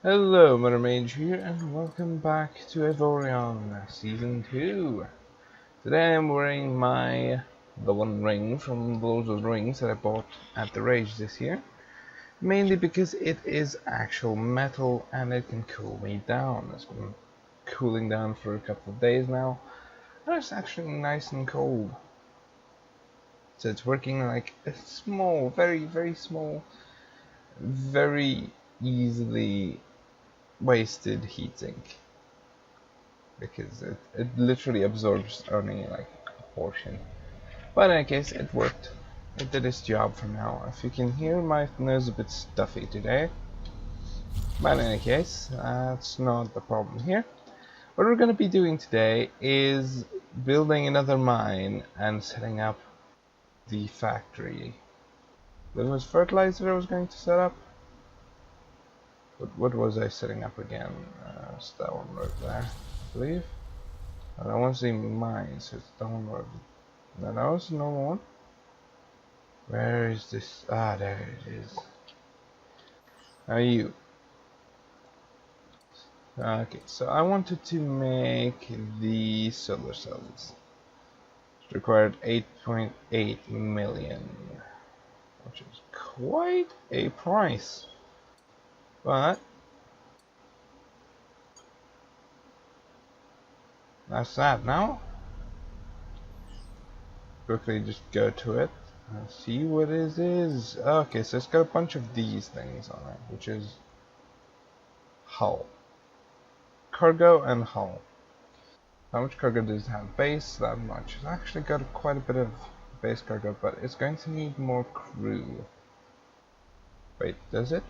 Hello, Mother Mage here, and welcome back to Avorion Season 2. Today I'm wearing the one ring from Lord of the Rings that I bought at the Rage this year. Mainly because it is actual metal and it can cool me down. It's been cooling down for a couple of days now, and it's actually nice and cold. So it's working like a small, very small, very easily wasted heatsink. Because it literally absorbs only like a portion. But in any case, it worked. It did its job for now. If you can hear, my nose is a bit stuffy today. But in any case, that's not the problem here. What we're going to be doing today is building another mine and setting up the factory. There was fertilizer I was going to set up. What was I setting up again? It's that one right there, I believe. I want to say mine, so it's that one right. No, that was the normal one. Where is this? Ah, there it is. Now you. Okay, so I wanted to make the solar cells. It required 8.8 million, which is quite a price. But that's that now. Quickly just go to it and see what it is. Okay, so it's got a bunch of these things on it, which is hull. Cargo and hull. How much cargo does it have? Base, that much. It's actually got quite a bit of base cargo, but it's going to need more crew. Wait, does it?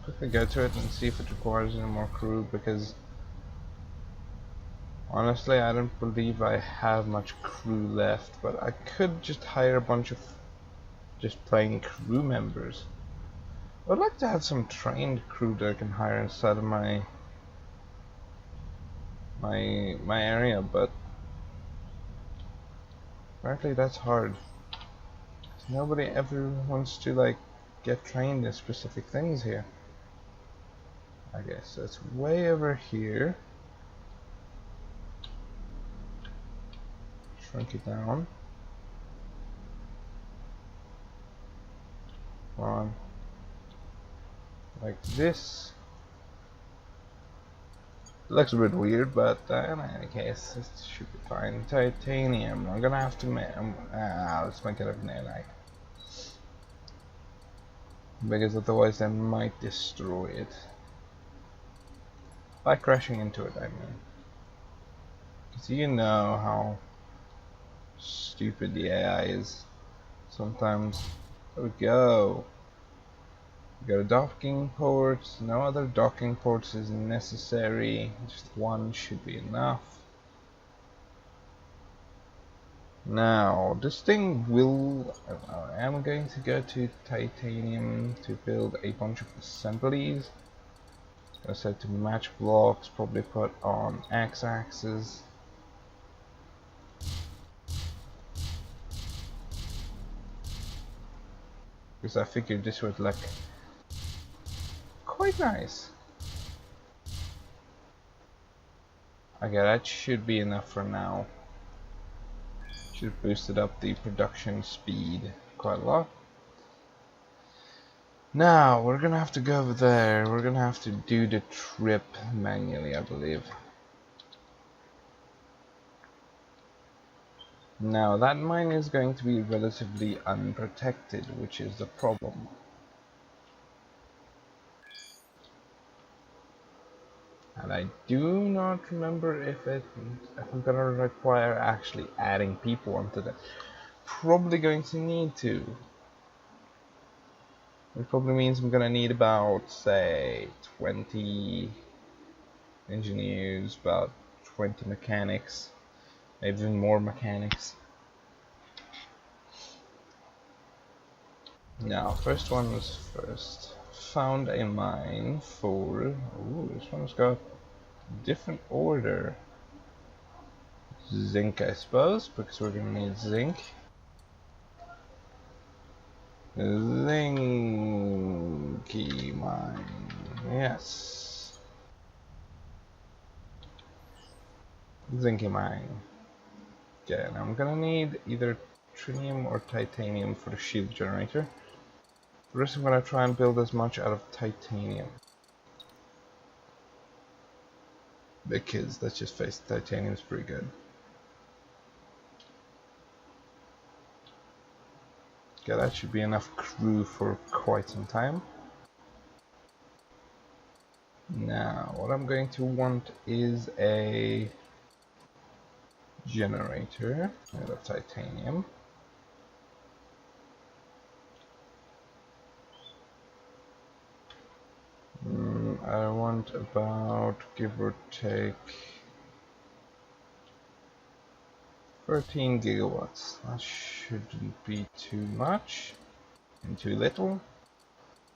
Let's quickly go to it and see if it requires any more crew, because honestly I don't believe I have much crew left, but I could just hire a bunch of just plain crew members. I'd like to have some trained crew that I can hire inside of my area, but apparently that's hard. Nobody ever wants to like get trained in specific things here. I guess that's way over here. Shrink it down. On like this. It looks a bit weird, but in any case, it should be fine. Titanium. I'm gonna have to make. Let's make it of nanite, because otherwise I might destroy it by crashing into it. I mean, because you know how stupid the AI is sometimes. There we go. We got a docking port. No other docking ports is necessary. Just one should be enough. Now, this thing will. I am going to go to titanium to build a bunch of assemblies. I said to match blocks, probably put on x-axis. Because I figured this would look quite nice. Okay, that should be enough for now. Should boosted up the production speed quite a lot. Now we're gonna have to go over there. We're gonna have to do the trip manually, I believe. Now that mine is going to be relatively unprotected, which is the problem. And I do not remember if I'm gonna require actually adding people onto that. Probably going to need to. It probably means I'm gonna need about, say, 20 engineers, about 20 mechanics, maybe even more mechanics. Now, first one was first. Found a mine for. Ooh, this one's got different order. Zinc, I suppose, because we're gonna need zinc. Zinky mine. Yes. Zinc mine. Okay, now I'm gonna need either trinium or titanium for the shield generator. The rest I'm gonna try and build as much out of titanium. Because let's just face it, titanium's pretty good. Okay, that should be enough crew for quite some time. Now, what I'm going to want is a generator out of titanium. I want about, give or take, 13 gigawatts. That shouldn't be too much and too little.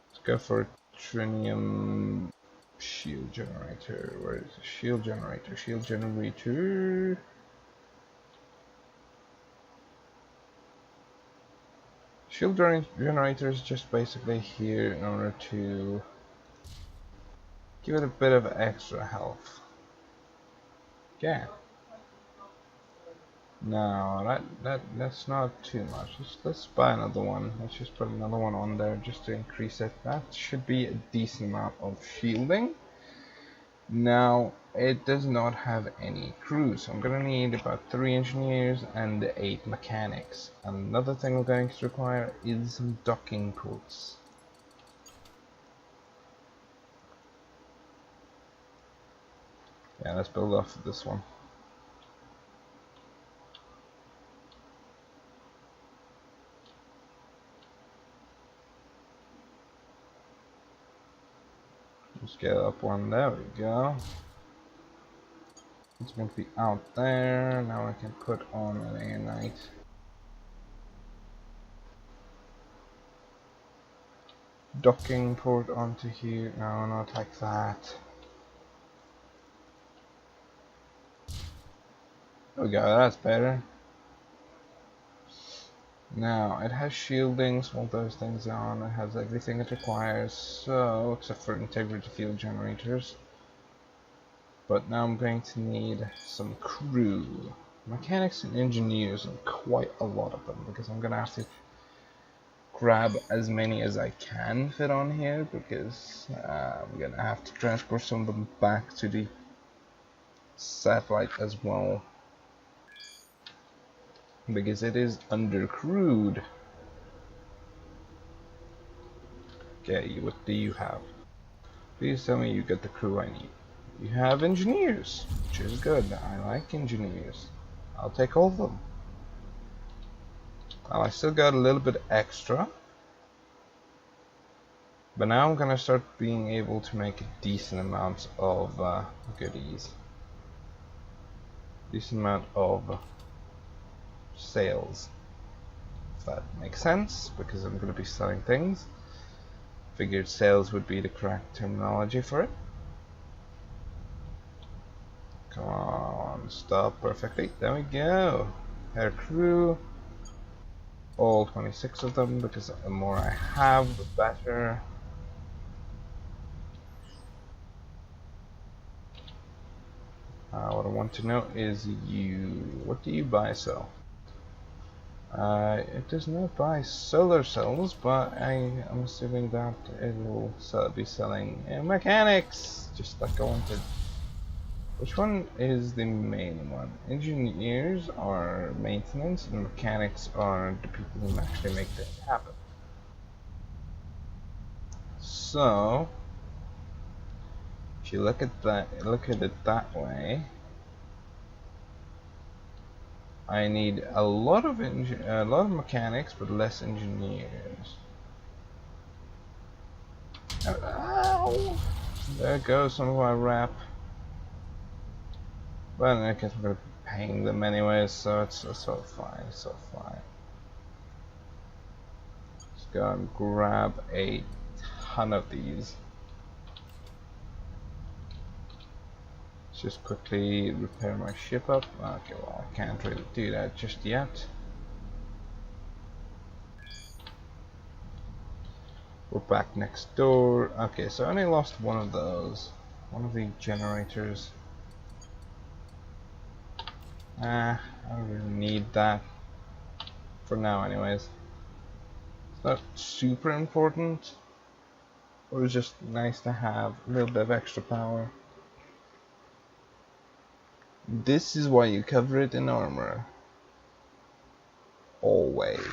Let's go for a trinium shield generator. Where is the shield generator? Shield generator. Shield generator is just basically here in order to give it a bit of extra health. Okay. No, that's not too much. Let's buy another one. Let's just put another one on there just to increase it. That should be a decent amount of shielding. Now it does not have any crew, so I'm gonna need about 3 engineers and 8 mechanics. Another thing we're going to require is some docking ports. Yeah, let's build off of this one. Just get up one, there we go. It's going to be out there. Now I can put on an airnight. Docking port onto here. No, not like that. There we go, that's better. Now, it has shieldings, all those things on, it has everything it requires, so, except for integrity field generators. But now I'm going to need some crew. Mechanics and engineers, and quite a lot of them, because I'm going to have to grab as many as I can fit on here, because I'm going to have to transport some of them back to the satellite as well. Because it is undercrewed. Okay, what do you have? Please tell me you get the crew I need. You have engineers, which is good. I like engineers. I'll take all of them. Well, I still got a little bit extra. But now I'm gonna start being able to make a decent amount of goodies. Decent amount of sales, if that makes sense, because I'm going to be selling things. Figured sales would be the correct terminology for it. Come on, stop perfectly. There we go. Air crew, all 26 of them, because the more I have, the better. What I want to know is what do you buy sell? It does not buy solar cells, but I'm assuming that it will be selling mechanics, just like I wanted. Which one is the main one? Engineers are maintenance, and mechanics are the people who actually make things happen. So, if you look at it that way, I need a lot of mechanics, but less engineers. Ow! There goes some of my wrap. But I guess I'm gonna be paying them anyways, so it's so fine, so fine. Let's go and grab a ton of these. Just quickly repair my ship up. Okay, well, I can't really do that just yet. We're back next door. Okay, so I only lost one of those. One of the generators. I don't really need that. For now anyways. It's not super important. It was just nice to have a little bit of extra power. This is why you cover it in armor. Always.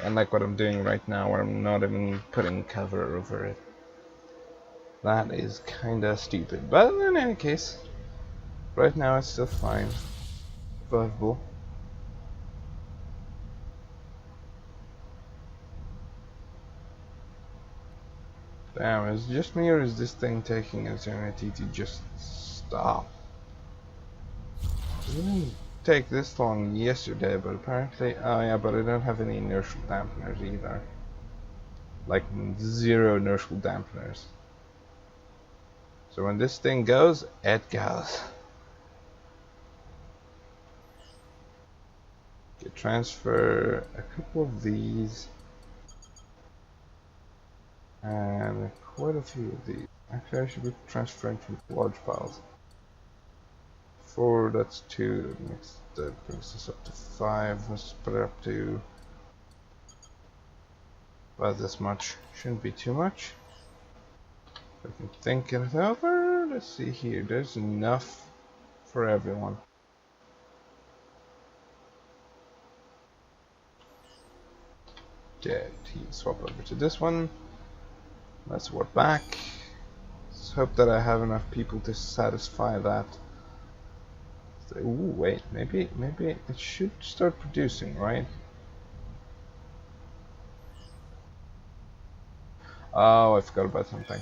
Unlike what I'm doing right now, where I'm not even putting cover over it. That is kinda stupid. But in any case, right now it's still fine. Survivable. Damn, is it just me or is this thing taking eternity to just stop? It didn't take this long yesterday, but apparently, oh yeah, but I don't have any inertial dampeners either. Like zero inertial dampeners. So when this thing goes, it goes. Okay, transfer a couple of these. And quite a few of these. Actually, I should be transferring from large piles. 4, that's 2, that brings us up to 5. Let's put it up to about this much. Shouldn't be too much. If I can think it over, let's see here. There's enough for everyone. Okay, swap over to this one. Let's warp back. Let's hope that I have enough people to satisfy that. Ooh, wait, maybe it should start producing, right? Oh, I forgot about something.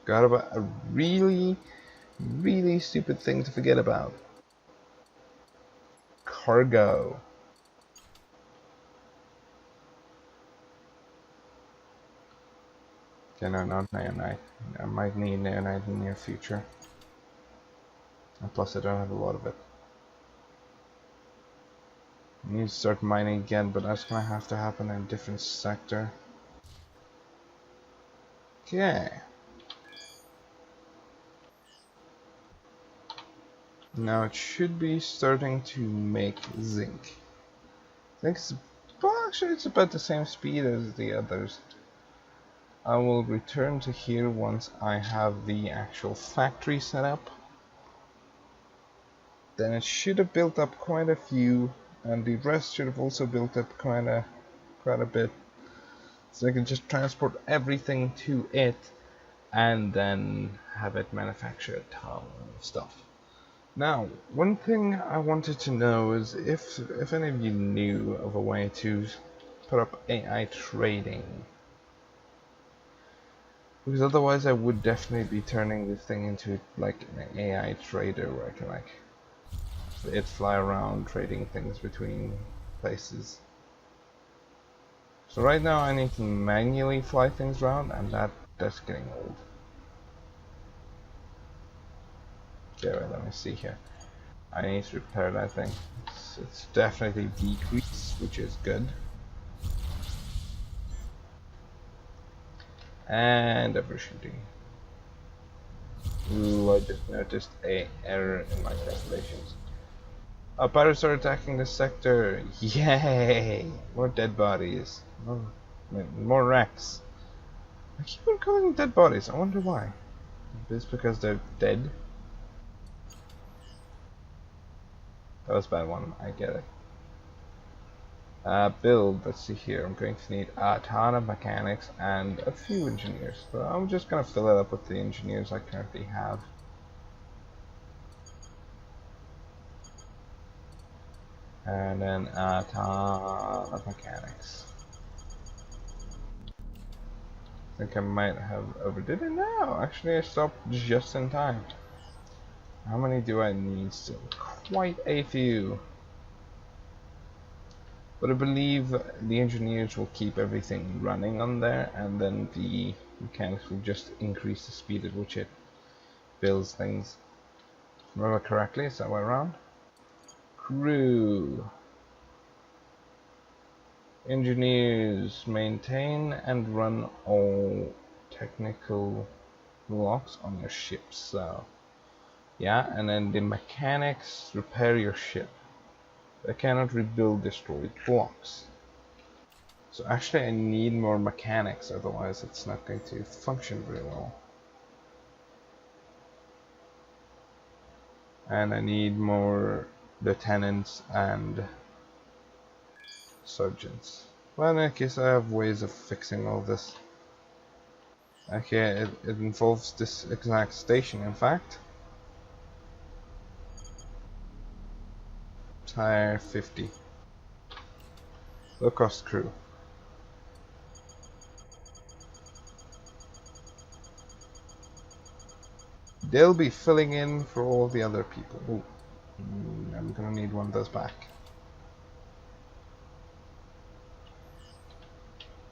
Forgot about a really stupid thing to forget about. Cargo. Okay, no, not neonite. I might need neonite in the near future. And plus I don't have a lot of it. I need to start mining again, but that's gonna have to happen in a different sector. Okay. Now it should be starting to make zinc. Zinc's, well, actually it's about the same speed as the others. I will return to here once I have the actual factory set up. Then it should have built up quite a few, and the rest should have also built up quite a bit. So I can just transport everything to it and then have it manufacture a ton of stuff. Now, one thing I wanted to know is if any of you knew of a way to put up AI trading. Because otherwise I would definitely be turning this thing into like an AI trader where I can like it fly around trading things between places. So right now I need to manually fly things around, and that's getting old. Okay, wait, let me see here. I need to repair that thing. It's definitely decreased, which is good. And overshooting. Ooh, I just noticed an error in my calculations. Pirates are attacking the sector. Yay! More dead bodies. More wrecks. I keep on calling them dead bodies. I wonder why. Is this because they're dead? That was a bad one. I get it. Build. Let's see here. I'm going to need a ton of mechanics and a few engineers. So I'm just going to fill it up with the engineers I currently have. And then a ton of mechanics. I think I might have overdid it now. Actually, I stopped just in time. How many do I need still? Quite a few. But I believe the engineers will keep everything running on there, and then the mechanics will just increase the speed at which it builds things. Remember correctly, is that way around? Crew. Engineers maintain and run all technical blocks on your ship. So yeah, and then the mechanics repair your ship. They cannot rebuild destroyed blocks. So actually I need more mechanics, otherwise it's not going to function very well. And I need more lieutenants and sergeants. Well, in that case I have ways of fixing all this. Okay, it involves this exact station, in fact. Tire 50. Low cost crew. They'll be filling in for all the other people. Ooh, I'm gonna need one of those back.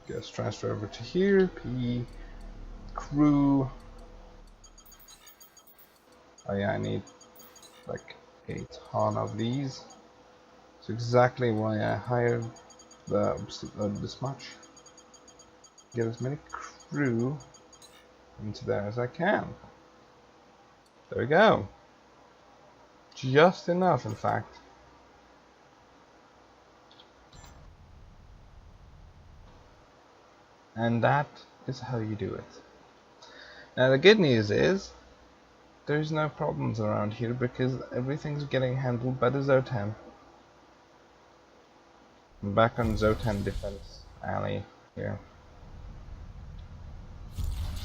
Let's transfer over to here. P crew. Oh yeah, I need like a ton of these. That's exactly why I hired this much. Get as many crew into there as I can. There we go. Just enough, in fact. And that is how you do it. Now the good news is there's no problems around here because everything's getting handled by the Zotan. I'm back on Zotan defense alley here.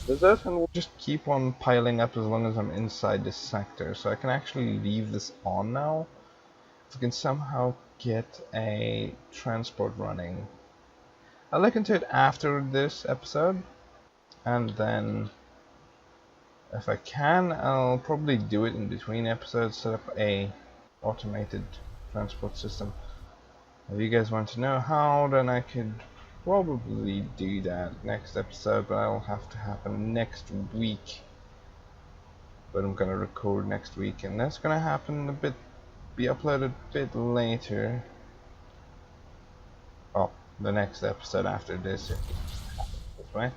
The Zotan will just keep on piling up as long as I'm inside this sector, so I can actually leave this on now. If I can somehow get a transport running. I'll look into it after this episode, and then if I can, I'll probably do it in between episodes, set up a automated transport system. If you guys want to know how, then I could probably do that next episode, but it'll have to happen next week. But I'm gonna record next week, and that's gonna happen be uploaded a bit later. Oh, the next episode after this, if it happens this way.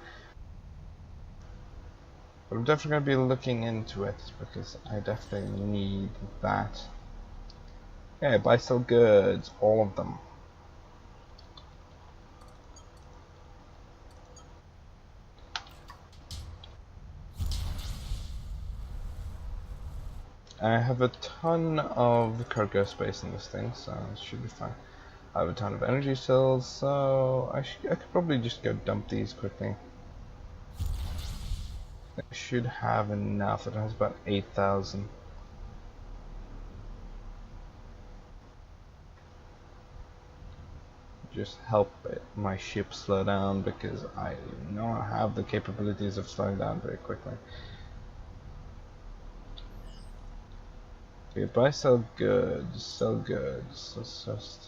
But I'm definitely going to be looking into it because I definitely need that. Yeah, buy sell goods, all of them. I have a ton of cargo space in this thing, so it should be fine. I have a ton of energy cells, so I could probably just go dump these quickly. I should have enough. It has about 8,000. Just help my ship slow down because I do not have the capabilities of slowing down very quickly. Okay, buy sell goods, sell goods. Let's just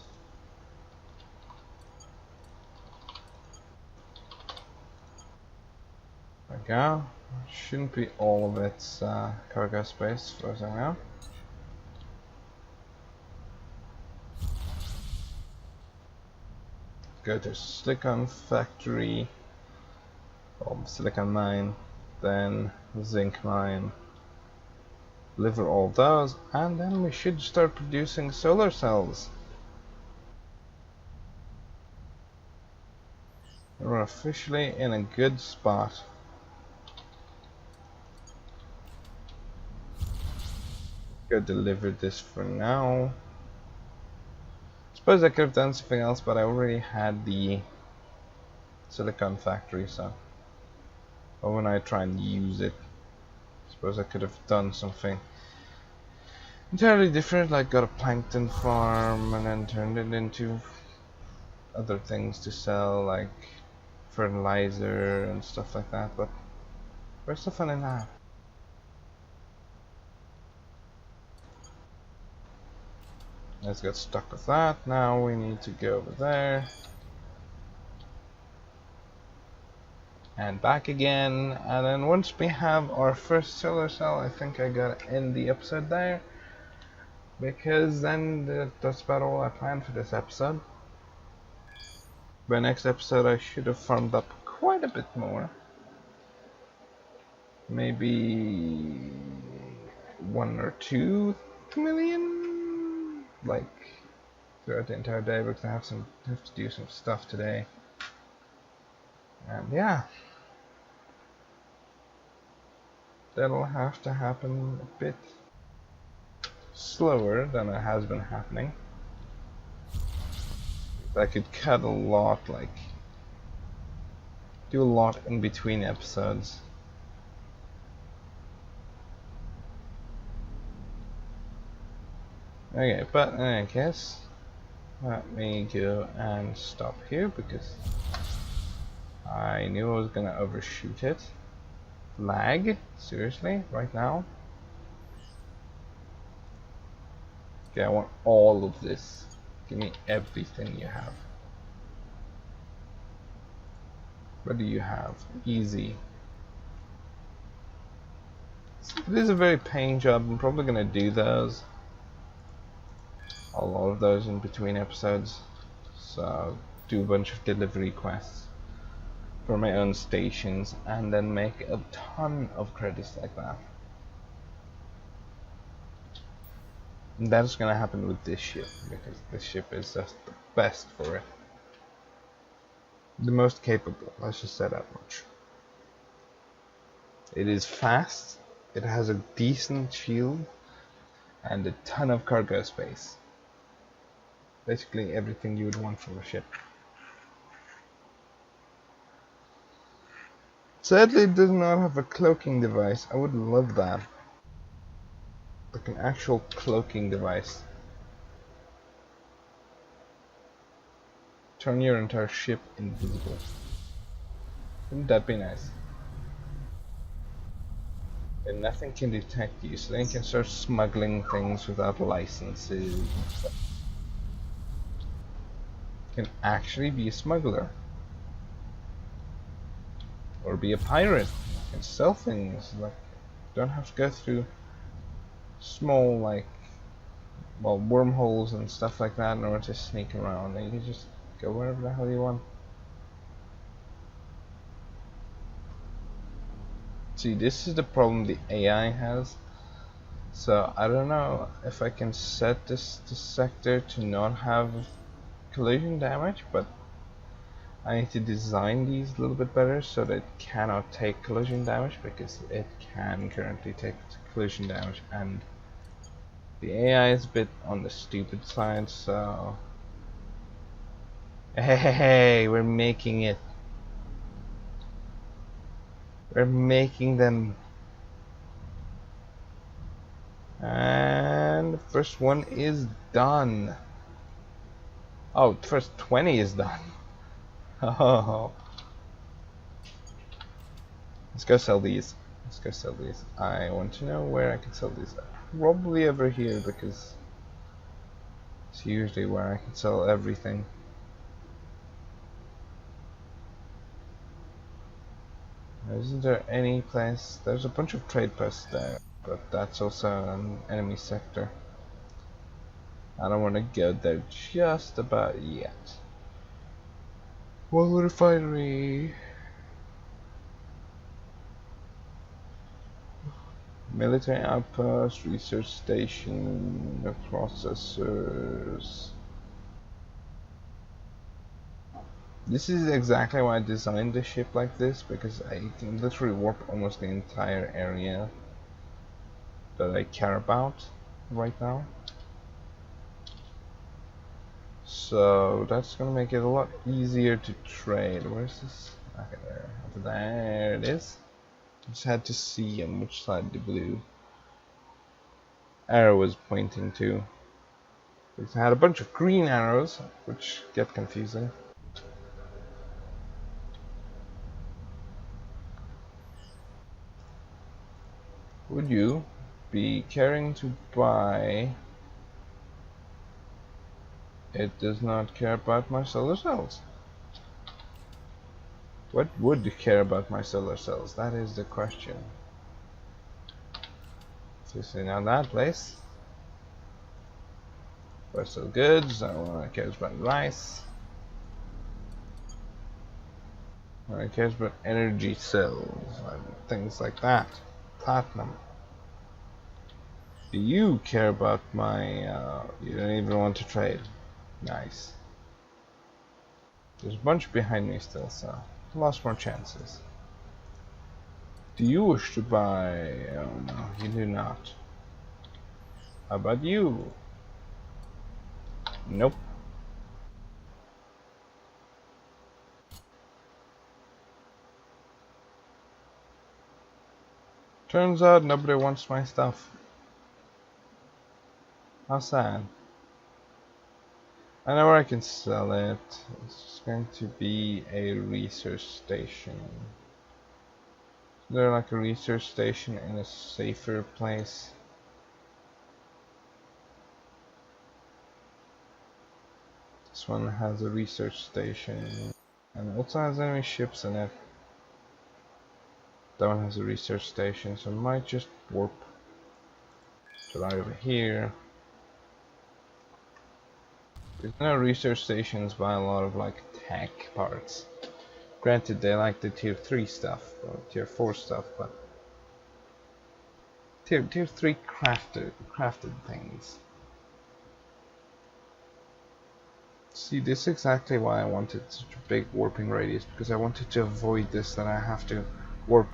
there we go. Shouldn't be all of its cargo space for us now. Go to silicon factory, silicon mine, then zinc mine. Deliver all those, and then we should start producing solar cells. We're officially in a good spot. Go deliver this for now. Suppose I could have done something else, but I already had the silicon factory, so or when I try and use it, suppose I could have done something entirely different, like got a plankton farm and then turned it into other things to sell, like fertilizer and stuff like that. But where's the fun in that? Let's get stuck with that. Now we need to go over there and back again, and then once we have our first solar cell, I think I gotta end the episode there, because then that's about all I planned for this episode. By next episode I should have farmed up quite a bit more. Maybe 1 or 2 million, like throughout the entire day, because I have to do some stuff today. And yeah, that'll have to happen a bit slower than it has been happening. I could cut a lot, like do a lot in between episodes. Okay, but in any case, let me go and stop here because I knew I was gonna overshoot it. Lag? Seriously? Right now? Okay, I want all of this. Give me everything you have. What do you have? Easy. It is a very paying job. I'm probably gonna do those. A lot of those in between episodes. So I'll do a bunch of delivery quests for my own stations and then make a ton of credits like that. And that's gonna happen with this ship because this ship is just the best for it. The most capable, let's just say that much. It is fast, it has a decent shield, and a ton of cargo space. Basically everything you would want from a ship. Sadly it does not have a cloaking device. I would love that. Like an actual cloaking device. Turn your entire ship invisible. Wouldn't that be nice? And nothing can detect you, so then you can start smuggling things without licenses and stuff. You can actually be a smuggler. Or be a pirate. You can sell things, like, you don't have to go through small, like, well, wormholes and stuff like that in order to sneak around. And you can just go wherever the hell you want. See, this is the problem the AI has. So I don't know if I can set this sector to not have collision damage, but I need to design these a little bit better so that it cannot take collision damage, because it can currently take collision damage, and the AI is a bit on the stupid side. So hey, we're making it. We're making them. And the first one is done. Oh, the first 20 is done. Oh. Let's go sell these. Let's go sell these. I want to know where I can sell these. Probably over here, because it's usually where I can sell everything. Isn't there any place? There's a bunch of trade posts there, but that's also an enemy sector. I don't want to go there just about yet. Well, refinery. Military outpost, research station, processors. This is exactly why I designed the ship like this, because I can literally warp almost the entire area that I care about right now. So that's gonna make it a lot easier to trade. Where's this? Okay, there it is. Just had to see on which side the blue arrow was pointing to. Because I had a bunch of green arrows, which get confusing. Would you be caring to buy? It does not care about my solar cells. What would care about my solar cells? That is the question. So see now that place. Postal goods, I don't want to care about rice. Nobody cares about energy cells and things like that. Platinum. Do you care about my, you don't even want to trade. Nice. There's a bunch behind me still, so lots more chances. Do you wish to buy? Oh no, you do not. How about you? Nope. Turns out nobody wants my stuff. How sad. I know where I can sell it. It's going to be a research station. Is there like a research station in a safer place? This one has a research station and also has enemy ships in it. That one has a research station, so I might just warp to right over here. There's no research stations by a lot of like tech parts. Granted, they like the tier 3 stuff or tier 4 stuff, but tier 3 crafted things. See, this is exactly why I wanted such a big warping radius, because I wanted to avoid this, that I have to warp,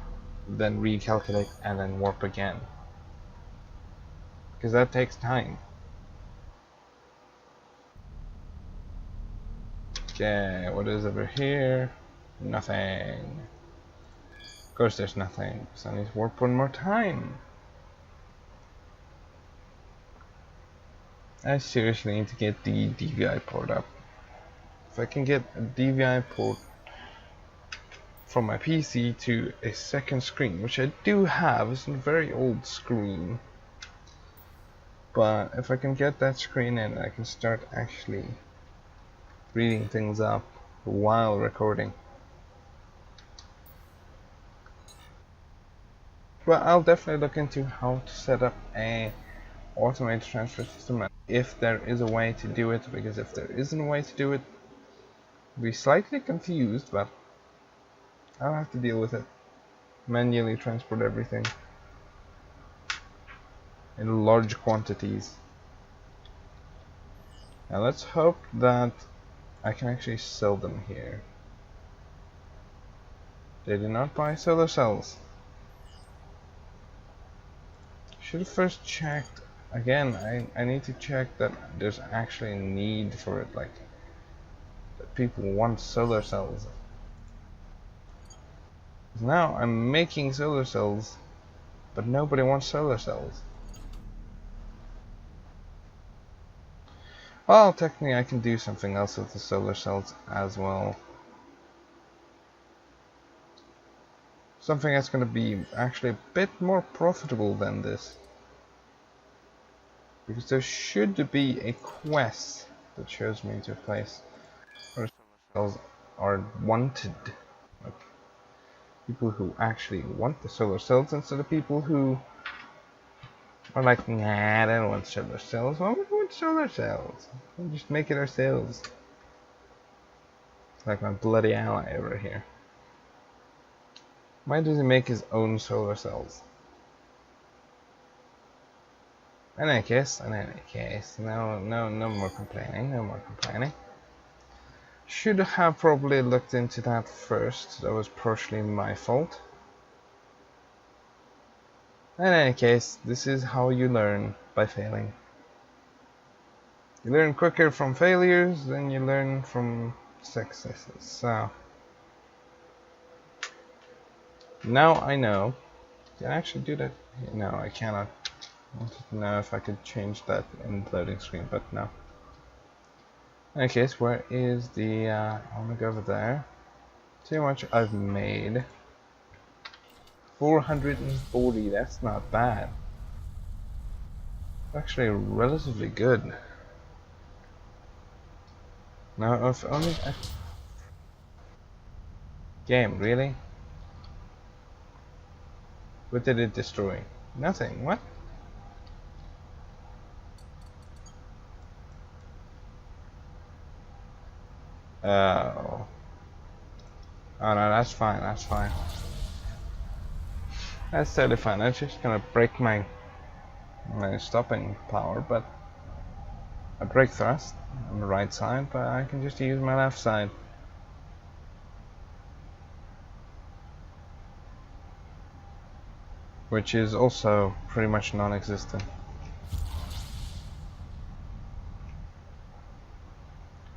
then recalculate, and then warp again. Because that takes time. Okay, what is over here? Nothing. Of course there's nothing, because I need to warp one more time. I seriously need to get the DVI port up. If I can get a DVI port from my PC to a second screen, which I do have, it's a very old screen. But if I can get that screen in, I can start actually reading things up while recording. But I'll definitely look into how to set up a automated transfer system if there is a way to do it, because if there isn't a way to do it, I'll be slightly confused, but I'll have to deal with it. Manually transport everything in large quantities. Now let's hope that I can actually sell them here. They did not buy solar cells. Should have first checked. Again, I need to check that there's actually a need for it, like that people want solar cells. Now I'm making solar cells, but nobody wants solar cells. Well, technically I can do something else with the solar cells as well. Something that's going to be actually a bit more profitable than this. Because there should be a quest that shows me to a place where solar cells are wanted. Like people who actually want the solar cells instead of people who are like, nah, I don't want solar cells. Why would we want solar cells? We'll just make it ourselves. Like my bloody ally over here. Why does he make his own solar cells? In any case, no more complaining, no more complaining. Should have probably looked into that first. That was partially my fault. In any case, this is how you learn by failing. You learn quicker from failures than you learn from successes. So now I know. Can I actually do that? No, I cannot. I wanted to know if I could change that in the loading screen, but no. In any case, where is the, I want to go over there. See how much I've made. 440, that's not bad. Actually relatively good. Now if only game, really? What did it destroy? Nothing, what? Oh. Oh no, that's fine, that's fine. That's totally fine. That's just gonna break my stopping power, but I brake thrust on the right side, but I can just use my left side. Which is also pretty much non-existent.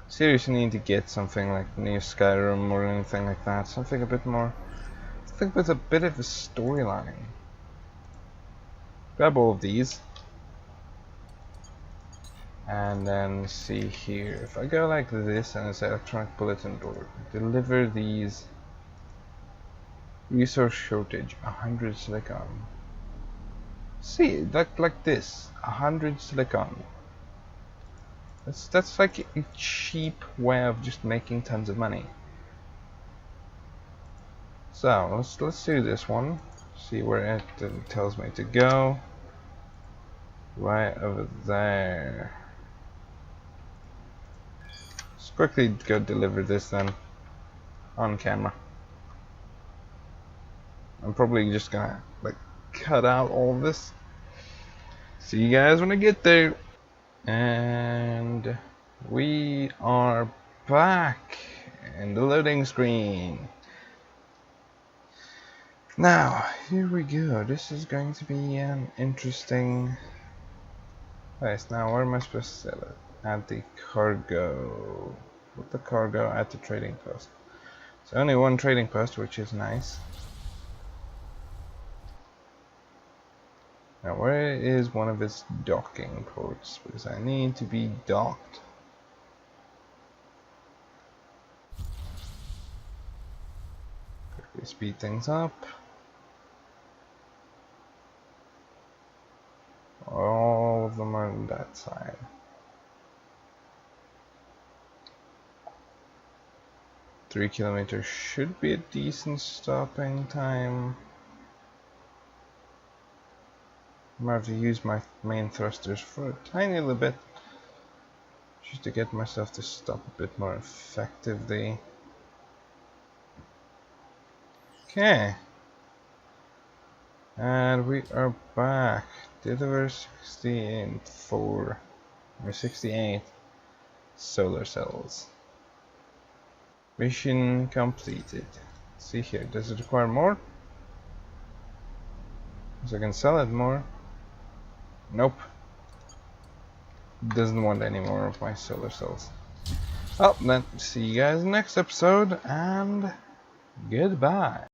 Seriously need to get something like New Skyrim or anything like that. Something a bit more, something with a bit of a storyline. Grab all of these. And then see here, if I go like this and it's electronic bulletin board, deliver these. Resource shortage, 100 silicon. See, like this, 100 silicon. That's like a cheap way of just making tons of money. So let's do this one. See where it tells me to go. Right over there. Let's quickly go deliver this then on camera. I'm probably just gonna like cut out all of this. See you guys when I get there. And we are back in the loading screen. Now, here we go. This is going to be an interesting place. Now, where am I supposed to sell it? At the cargo. Put the cargo at the trading post. So only one trading post, which is nice. Now, where is one of its docking ports? Because I need to be docked. Quickly speed things up. All of them are on that side. Three kilometers should be a decent stopping time. I'm gonna have to use my main thrusters for a tiny little bit, just to get myself to stop a bit more effectively. Okay, and we are back. Deliver 64 or 68 solar cells. Mission completed. Let's see here, does it require more? So I can sell it more. Nope. Doesn't want any more of my solar cells. Well, then see you guys next episode, and goodbye.